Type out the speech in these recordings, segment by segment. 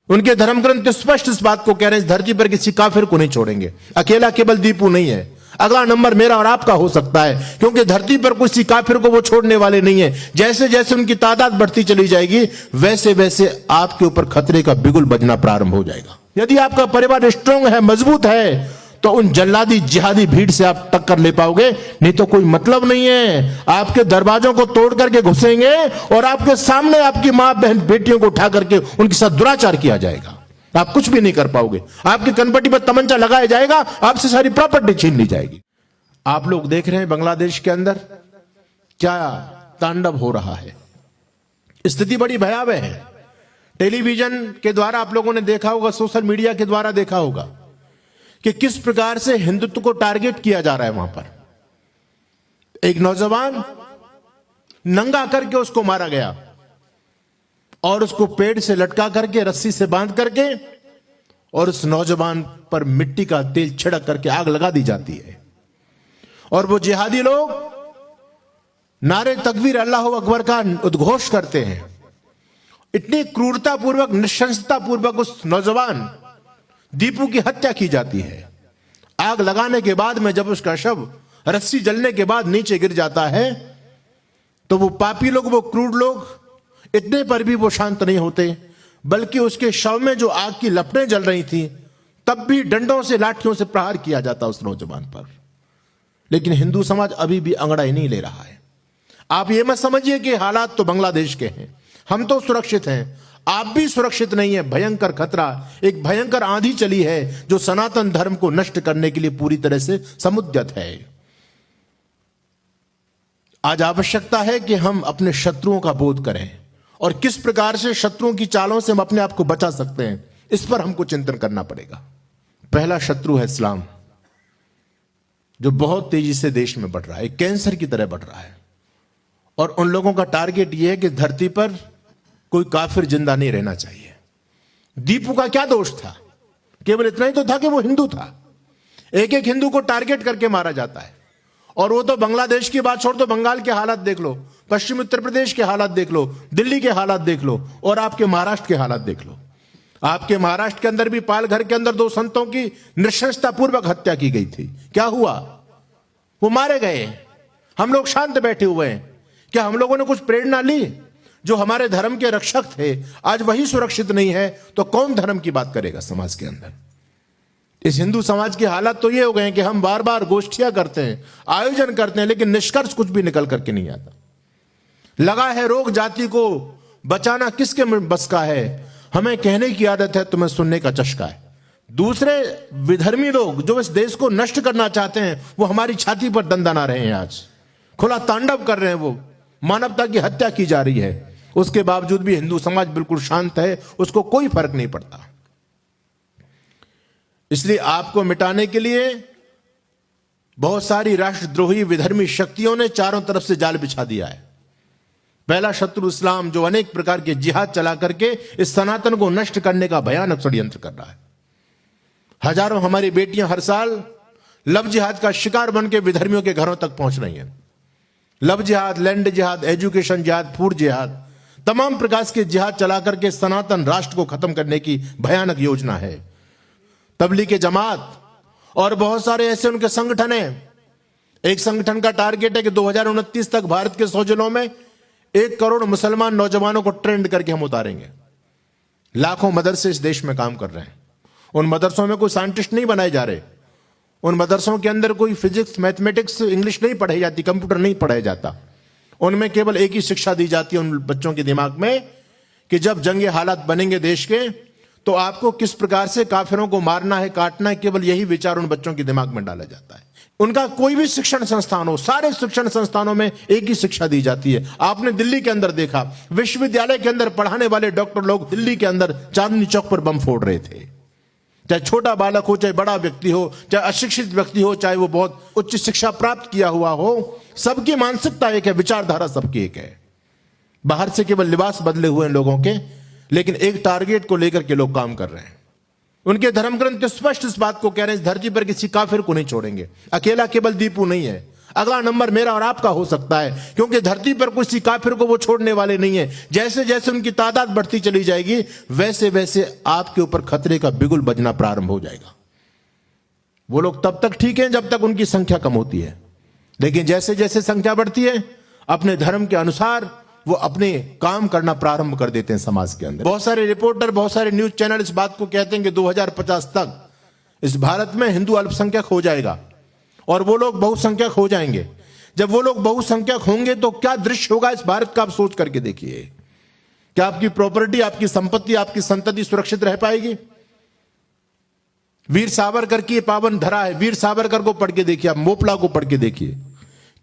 उनके धर्म ग्रंथ स्पष्ट इस बात को कह रहे हैं, इस धरती पर किसी काफिर को नहीं छोड़ेंगे। अकेला केवल दीपू नहीं है, अगला नंबर मेरा और आपका हो सकता है, क्योंकि धरती पर किसी काफिर को वो छोड़ने वाले नहीं है। जैसे जैसे उनकी तादाद बढ़ती चली जाएगी, वैसे वैसे आपके ऊपर खतरे का बिगुल बजना प्रारंभ हो जाएगा। यदि आपका परिवार स्ट्रांग है, मजबूत है, तो उन जल्लादी जिहादी भीड़ से आप टक्कर ले पाओगे, नहीं तो कोई मतलब नहीं है। आपके दरवाजों को तोड़ करके घुसेंगे और आपके सामने आपकी मां बहन बेटियों को उठा करके उनके साथ दुराचार किया जाएगा। आप कुछ भी नहीं कर पाओगे। आपकी कनपट्टी पर तमंचा लगाया जाएगा, आपसे सारी प्रॉपर्टी छीन ली जाएगी। आप लोग देख रहे हैं बांग्लादेश के अंदर क्या तांडव हो रहा है। स्थिति बड़ी भयावह है। टेलीविजन के द्वारा आप लोगों ने देखा होगा, सोशल मीडिया के द्वारा देखा होगा कि किस प्रकार से हिंदुत्व को टारगेट किया जा रहा है। वहां पर एक नौजवान नंगा करके उसको मारा गया और उसको पेड़ से लटका करके रस्सी से बांध करके और उस नौजवान पर मिट्टी का तेल छिड़क करके आग लगा दी जाती है। और वो जिहादी लोग नारे तकबीर अल्लाह अकबर का उद्घोष करते हैं। इतनी क्रूरतापूर्वक, निशंसतापूर्वक उस नौजवान दीपू की हत्या की जाती है। आग लगाने के बाद में जब उसका शव रस्सी जलने के बाद नीचे गिर जाता है, तो वो पापी लोग, वो क्रूर लोग इतने पर भी वो शांत नहीं होते, बल्कि उसके शव में जो आग की लपटें जल रही थी, तब भी डंडों से, लाठियों से प्रहार किया जाता उस नौजवान पर। लेकिन हिंदू समाज अभी भी अंगड़ाई नहीं ले रहा है। आप ये मत समझिए कि हालात तो बांग्लादेश के हैं, हम तो सुरक्षित हैं, आप भी सुरक्षित नहीं है। भयंकर खतरा, एक भयंकर आंधी चली है जो सनातन धर्म को नष्ट करने के लिए पूरी तरह से समुद्यत है। आज आवश्यकता है कि हम अपने शत्रुओं का बोध करें और किस प्रकार से शत्रुओं की चालों से हम अपने आप को बचा सकते हैं, इस पर हमको चिंतन करना पड़ेगा। पहला शत्रु है इस्लाम, जो बहुत तेजी से देश में बढ़ रहा है, कैंसर की तरह बढ़ रहा है। और उन लोगों का टारगेट यह है कि धरती पर कोई काफिर जिंदा नहीं रहना चाहिए। दीपू का क्या दोष था? केवल इतना ही तो था कि वो हिंदू था। एक एक हिंदू को टारगेट करके मारा जाता है। और वो तो बांग्लादेश की बात छोड़ दो, बंगाल के हालात देख लो, पश्चिम उत्तर प्रदेश के हालात देख लो, दिल्ली के हालात देख लो, और आपके महाराष्ट्र के हालात देख लो। आपके महाराष्ट्र के अंदर भी पालघर के अंदर 2 संतों की नृशंसतापूर्वक हत्या की गई थी। क्या हुआ? वो मारे गए। हम लोग शांत बैठे हुए हैं। क्या हम लोगों ने कुछ प्रेरणा ली? जो हमारे धर्म के रक्षक थे, आज वही सुरक्षित नहीं है, तो कौन धर्म की बात करेगा समाज के अंदर? इस हिंदू समाज की हालत तो ये हो गए हैं कि हम बार बार गोष्ठियां करते हैं, आयोजन करते हैं, लेकिन निष्कर्ष कुछ भी निकल करके नहीं आता। लगा है रोग जाति को बचाना किसके बस का है? हमें कहने की आदत है, तुम्हें सुनने का चस्का है। दूसरे विधर्मी लोग जो इस देश को नष्ट करना चाहते हैं, वो हमारी छाती पर दंदना रहे हैं। आज खुला तांडव कर रहे हैं, वो मानवता की हत्या की जा रही है। उसके बावजूद भी हिंदू समाज बिल्कुल शांत है, उसको कोई फर्क नहीं पड़ता। इसलिए आपको मिटाने के लिए बहुत सारी राष्ट्रद्रोही विधर्मी शक्तियों ने चारों तरफ से जाल बिछा दिया है। पहला शत्रु इस्लाम, जो अनेक प्रकार के जिहाद चला करके इस सनातन को नष्ट करने का भयानक षड्यंत्र कर रहा है। हजारों हमारी बेटियां हर साल लव जिहाद का शिकार बनकर विधर्मियों के घरों तक पहुंच रही हैं। लव जिहाद, लैंड जिहाद, एजुकेशन जिहाद, फूड जिहाद, तमाम प्रकार के जिहाद चला करके सनातन राष्ट्र को खत्म करने की भयानक योजना है। तबलीग जमात और बहुत सारे ऐसे उनके संगठन हैं। एक संगठन का टारगेट है कि 2029 तक भारत के 100 जिलों में 1 करोड़ मुसलमान नौजवानों को ट्रेंड करके हम उतारेंगे। लाखों मदरसे इस देश में काम कर रहे हैं। उन मदरसों में कोई साइंटिस्ट नहीं बनाए जा रहे। उन मदरसों के अंदर कोई फिजिक्स, मैथमेटिक्स, इंग्लिश नहीं पढ़ाई जाती, कंप्यूटर नहीं पढ़ाया जाता। उनमें केवल एक ही शिक्षा दी जाती है उन बच्चों के दिमाग में कि जब जंगे हालात बनेंगे देश के, तो आपको किस प्रकार से काफिरों को मारना है, काटना है, केवल यही विचार उन बच्चों के दिमाग में डाला जाता है। उनका कोई भी शिक्षण संस्थान हो, सारे शिक्षण संस्थानों में एक ही शिक्षा दी जाती है। आपने दिल्ली के अंदर देखा, विश्वविद्यालय के अंदर पढ़ाने वाले डॉक्टर लोग दिल्ली के अंदर चांदनी चौक पर बम फोड़ रहे थे। चाहे छोटा बालक हो, चाहे बड़ा व्यक्ति हो, चाहे अशिक्षित व्यक्ति हो, चाहे वो बहुत उच्च शिक्षा प्राप्त किया हुआ हो, सबकी मानसिकता एक है, विचारधारा सबकी एक है। बाहर से केवल लिबास बदले हुए लोगों के, लेकिन एक टारगेट को लेकर के लोग काम कर रहे हैं। उनके धर्म ग्रंथ स्पष्ट इस बात को कह रहे हैं, इस धरती पर किसी काफिर को नहीं छोड़ेंगे। अकेला केवल दीपू नहीं है, अगला नंबर मेरा और आपका हो सकता है, क्योंकि धरती पर किसी काफिर को वो छोड़ने वाले नहीं है। जैसे जैसे उनकी तादाद बढ़ती चली जाएगी, वैसे वैसे आपके ऊपर खतरे का बिगुल बजना प्रारंभ हो जाएगा। वो लोग तब तक ठीक हैं जब तक उनकी संख्या कम होती है, लेकिन जैसे जैसे संख्या बढ़ती है, अपने धर्म के अनुसार वो अपने काम करना प्रारंभ कर देते हैं समाज के अंदर। बहुत सारे रिपोर्टर, बहुत सारे न्यूज चैनल इस बात को कहते हैं कि 2050 तक इस भारत में हिंदू अल्पसंख्यक हो जाएगा और वो लोग बहुसंख्यक हो जाएंगे। जब वो लोग बहुसंख्यक होंगे तो क्या दृश्य होगा इस भारत का, आप सोच करके देखिए। क्या आपकी प्रॉपर्टी, आपकी संपत्ति, आपकी संतति सुरक्षित रह पाएगी? वीर सावरकर की पावन धरा है, वीर सावरकर को पढ़ के देखिए, आप मोपला को पढ़ के देखिए।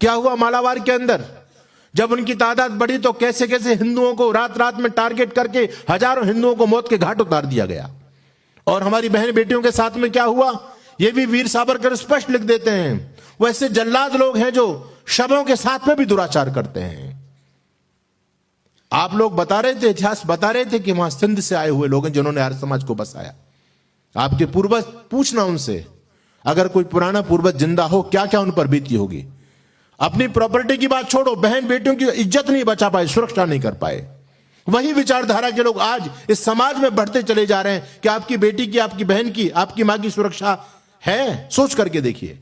क्या हुआ मालाबार के अंदर? जब उनकी तादाद बढ़ी तो कैसे कैसे हिंदुओं को रात रात में टारगेट करके हजारों हिंदुओं को मौत के घाट उतार दिया गया। और हमारी बहन बेटियों के साथ में क्या हुआ, यह भी वीर सावरकर स्पष्ट लिख देते हैं। वैसे जल्लाद लोग हैं जो शवों के साथ में भी दुराचार करते हैं। आप लोग बता रहे थे, इतिहास बता रहे थे कि वहां सिंध से आए हुए लोग हैं जिन्होंने आर्य समाज को बसाया। आपके पूर्वज, पूछना उनसे, अगर कोई पुराना पूर्वज जिंदा हो, क्या क्या उन पर बीती होगी। अपनी प्रॉपर्टी की बात छोड़ो, बहन बेटियों की इज्जत नहीं बचा पाए, सुरक्षा नहीं कर पाए। वही विचारधारा के लोग आज इस समाज में बढ़ते चले जा रहे हैं कि आपकी बेटी की, आपकी बहन की, आपकी मां की सुरक्षा है। सोच करके देखिए।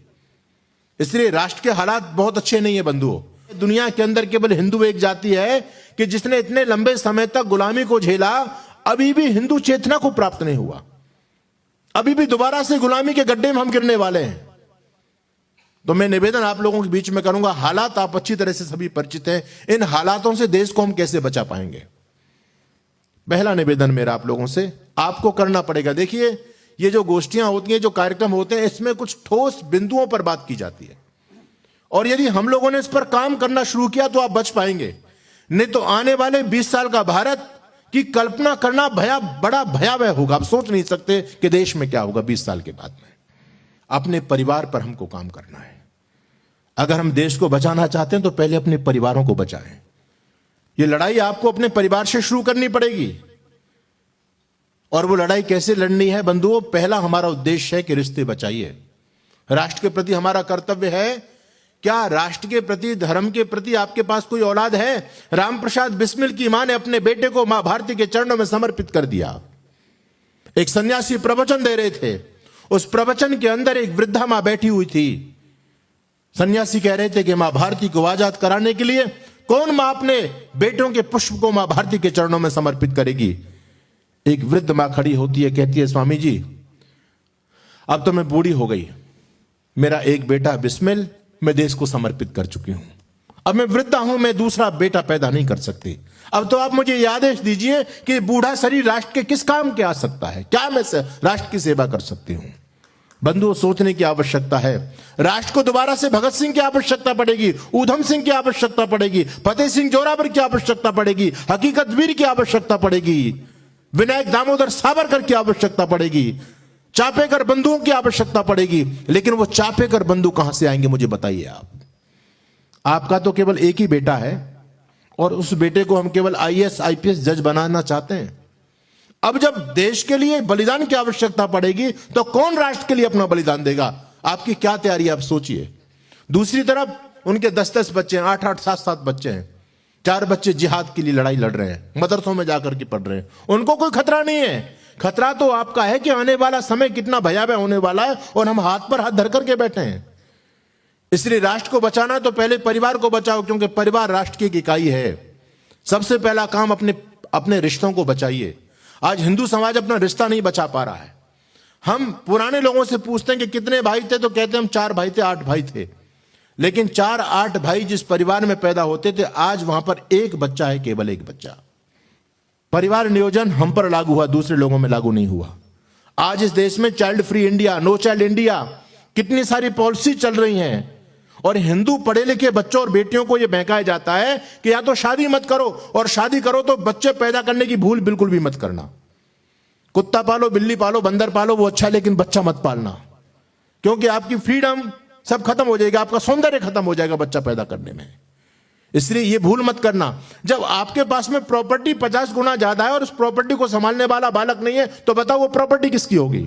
इसलिए राष्ट्र के हालात बहुत अच्छे नहीं है बंधुओं। दुनिया के अंदर केवल हिंदू एक जाति है कि जिसने इतने लंबे समय तक गुलामी को झेला, अभी भी हिंदू चेतना को प्राप्त नहीं हुआ। अभी भी दोबारा से गुलामी के गड्ढे में हम गिरने वाले हैं। तो मैं निवेदन आप लोगों के बीच में करूंगा, हालात आप अच्छी तरह से सभी परिचित हैं, इन हालातों से देश को हम कैसे बचा पाएंगे। पहला निवेदन मेरा आप लोगों से, आपको करना पड़ेगा। देखिए, ये जो गोष्ठियां होती हैं, जो कार्यक्रम होते हैं, इसमें कुछ ठोस बिंदुओं पर बात की जाती है और यदि हम लोगों ने इस पर काम करना शुरू किया तो आप बच पाएंगे। नहीं तो आने वाले 20 साल का भारत की कल्पना करना बड़ा भयावह होगा। आप सोच नहीं सकते कि देश में क्या होगा 20 साल के बाद में। अपने परिवार पर हमको काम करना है। अगर हम देश को बचाना चाहते हैं तो पहले अपने परिवारों को बचाएं। ये लड़ाई आपको अपने परिवार से शुरू करनी पड़ेगी। और वो लड़ाई कैसे लड़नी है बंधुओं? पहला हमारा उद्देश्य है कि रिश्ते बचाइए। राष्ट्र के प्रति हमारा कर्तव्य है। क्या राष्ट्र के प्रति, धर्म के प्रति आपके पास कोई औलाद है? रामप्रसाद बिस्मिल की मां ने अपने बेटे को मां भारती के चरणों में समर्पित कर दिया। एक सन्यासी प्रवचन दे रहे थे, उस प्रवचन के अंदर एक वृद्धा मां बैठी हुई थी। सन्यासी कह रहे थे कि मां भारती को आजाद कराने के लिए कौन मां अपने बेटों के पुष्प को मां भारती के चरणों में समर्पित करेगी? एक वृद्ध मां खड़ी होती है, कहती है, स्वामी जी अब तो मैं बूढ़ी हो गई, मेरा एक बेटा बिस्मिल मैं देश को समर्पित कर चुकी हूं, अब मैं वृद्धा हूं, मैं दूसरा बेटा पैदा नहीं कर सकती। अब तो आप मुझे यह आदेश दीजिए कि बूढ़ा शरीर राष्ट्र के किस काम के आ सकता है, क्या मैं राष्ट्र की सेवा कर सकती हूं। बंधुओं, सोचने की आवश्यकता है। राष्ट्र को दोबारा से भगत सिंह की आवश्यकता पड़ेगी, ऊधम सिंह की आवश्यकता पड़ेगी, फतेह सिंह जोरावर की आवश्यकता पड़ेगी, हकीकत वीर की आवश्यकता पड़ेगी, विनायक दामोदर सावरकर की आवश्यकता पड़ेगी, चापेकर बंधुओं की आवश्यकता पड़ेगी। लेकिन वो चापेकर बंधु कहां से आएंगे मुझे बताइए आप। आपका तो केवल एक ही बेटा है और उस बेटे को हम केवल IAS IPS जज बनाना चाहते हैं। अब जब देश के लिए बलिदान की आवश्यकता पड़ेगी तो कौन राष्ट्र के लिए अपना बलिदान देगा? आपकी क्या तैयारी, आप सोचिए। दूसरी तरफ उनके 10-10 बच्चे हैं, 8-8, 7-7 बच्चे हैं, 4 बच्चे जिहाद के लिए लड़ाई लड़ रहे हैं, मदरसों में जाकर के पढ़ रहे हैं। उनको कोई खतरा नहीं है। खतरा तो आपका है कि आने वाला समय कितना भयावह होने वाला है और हम हाथ पर हाथ धर करके बैठे हैं। इसलिए राष्ट्र को बचाना तो पहले परिवार को बचाओ, क्योंकि परिवार राष्ट्र की एक इकाई है। सबसे पहला काम अपने रिश्तों को बचाइए। आज हिंदू समाज अपना रिश्ता नहीं बचा पा रहा है। हम पुराने लोगों से पूछते हैं कि कितने भाई थे, तो कहते हैं हम 4 भाई थे, 8 भाई थे। लेकिन 4-8 भाई जिस परिवार में पैदा होते थे, आज वहां पर एक बच्चा है, केवल एक बच्चा। परिवार नियोजन हम पर लागू हुआ, दूसरे लोगों में लागू नहीं हुआ। आज इस देश में child free India, no child India, कितनी सारी पॉलिसी चल रही हैं और हिंदू पढ़े लिखे बच्चों और बेटियों को यह बहकाया जाता है कि या तो शादी मत करो, और शादी करो तो बच्चे पैदा करने की भूल बिल्कुल भी मत करना। कुत्ता पालो, बिल्ली पालो, बंदर पालो, वो अच्छा, लेकिन बच्चा मत पालना, क्योंकि आपकी फ्रीडम सब खत्म हो जाएगा, आपका सौंदर्य खत्म हो जाएगा बच्चा पैदा करने में। इसलिए ये भूल मत करना। जब आपके पास में प्रॉपर्टी 50 गुना ज्यादा है और उस प्रॉपर्टी को संभालने वाला बालक नहीं है, तो बताओ वो प्रॉपर्टी किसकी होगी?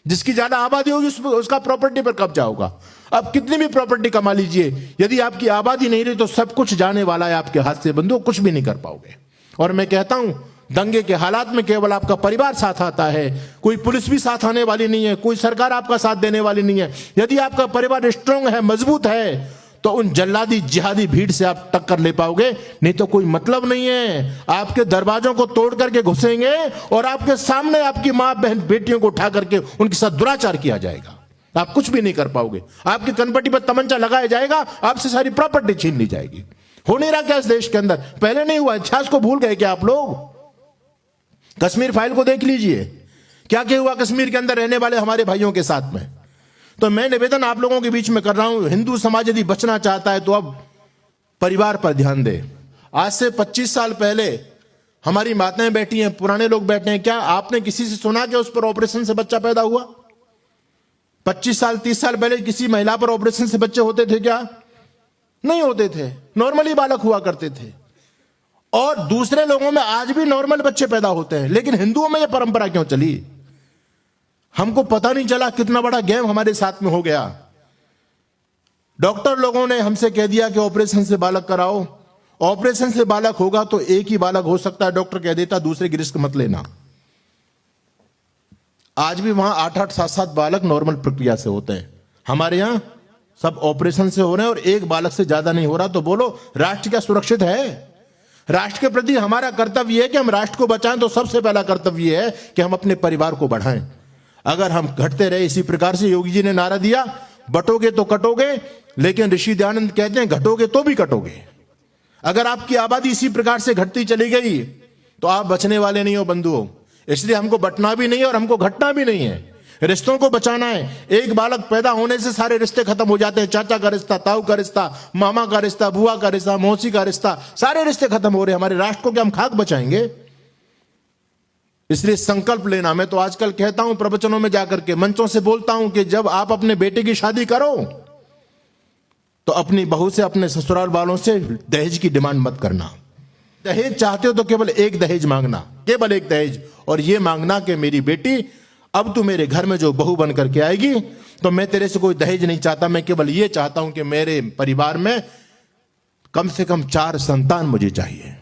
जिसकी ज्यादा आबादी होगी उसका प्रॉपर्टी पर कब्जा होगा। आप कितनी भी प्रॉपर्टी कमा लीजिए, यदि आपकी आबादी नहीं रही तो सब कुछ जाने वाला है आपके हाथ से, बंधु कुछ भी नहीं कर पाओगे। और मैं कहता हूं दंगे के हालात में केवल आपका परिवार साथ आता है, कोई पुलिस भी साथ आने वाली नहीं है, कोई सरकार आपका साथ देने वाली नहीं है। यदि आपका परिवार स्ट्रांग है, मजबूत है, तो उन जल्लादी जिहादी भीड़ से आप टक्कर ले पाओगे, नहीं तो कोई मतलब नहीं है। आपके दरवाजों को तोड़ करके घुसेंगे और आपके सामने आपकी मां बहन बेटियों को उठा करके उनके साथ दुराचार किया जाएगा, आप कुछ भी नहीं कर पाओगे। आपकी कनपट्टी पर तमंचा लगाया जाएगा, आपसे सारी प्रॉपर्टी छीन ली जाएगी। हो नहीं रहा क्या इस देश के अंदर? पहले नहीं हुआ, इतिहास को भूल गए क्या आप लोग? कश्मीर फाइल को देख लीजिए, क्या क्या हुआ कश्मीर के अंदर रहने वाले हमारे भाइयों के साथ में। तो मैं निवेदन आप लोगों के बीच में कर रहा हूं, हिंदू समाज यदि बचना चाहता है तो अब परिवार पर ध्यान दे। आज से 25 साल पहले हमारी माताएं बैठी हैं, पुराने लोग बैठे हैं, क्या आपने किसी से सुना कि उस पर ऑपरेशन से बच्चा पैदा हुआ? 25 साल 30 साल पहले किसी महिला पर ऑपरेशन से बच्चे होते थे क्या? नहीं होते थे, नॉर्मली बालक हुआ करते थे। और दूसरे लोगों में आज भी नॉर्मल बच्चे पैदा होते हैं, लेकिन हिंदुओं में यह परंपरा क्यों चली? हमको पता नहीं चला कितना बड़ा गेम हमारे साथ में हो गया। डॉक्टर लोगों ने हमसे कह दिया कि ऑपरेशन से बालक कराओ, ऑपरेशन से बालक होगा तो एक ही बालक हो सकता है, डॉक्टर कह देता दूसरे की रिस्क मत लेना। आज भी वहां 8-8 7-7 बालक नॉर्मल प्रक्रिया से होते हैं, हमारे यहां सब ऑपरेशन से हो रहे हैं और एक बालक से ज्यादा नहीं हो रहा। तो बोलो राष्ट्र क्या सुरक्षित है? राष्ट्र के प्रति हमारा कर्तव्य है कि हम राष्ट्र को बचाएं, तो सबसे पहला कर्तव्य है कि हम अपने परिवार को बढ़ाएं। अगर हम घटते रहे इसी प्रकार से, योगी जी ने नारा दिया बटोगे तो कटोगे, लेकिन ऋषि दयानंद कहते हैं घटोगे तो भी कटोगे। अगर आपकी आबादी इसी प्रकार से घटती चली गई तो आप बचने वाले नहीं हो बंधुओं। इसलिए हमको बटना भी नहीं है और हमको घटना भी नहीं है, रिश्तों को बचाना है। एक बालक पैदा होने से सारे रिश्ते खत्म हो जाते हैं, चाचा का रिश्ता, ताऊ का रिश्ता, मामा का रिश्ता, बुआ का रिश्ता, मौसी का रिश्ता, सारे रिश्ते खत्म हो रहे हैं। हमारे राष्ट्र को क्या हम खाक बचाएंगे? इसलिए संकल्प लेना। मैं तो आजकल कहता हूं, प्रवचनों में जाकर के मंचों से बोलता हूं कि जब आप अपने बेटे की शादी करो तो अपनी बहू से, अपने ससुराल वालों से दहेज की डिमांड मत करना। दहेज चाहते हो तो केवल एक दहेज मांगना, केवल एक दहेज, और ये मांगना कि मेरी बेटी अब तू मेरे घर में जो बहू बन करके आएगी तो मैं तेरे से कोई दहेज नहीं चाहता, मैं केवल ये चाहता हूं कि मेरे परिवार में कम से कम 4 संतान मुझे चाहिए।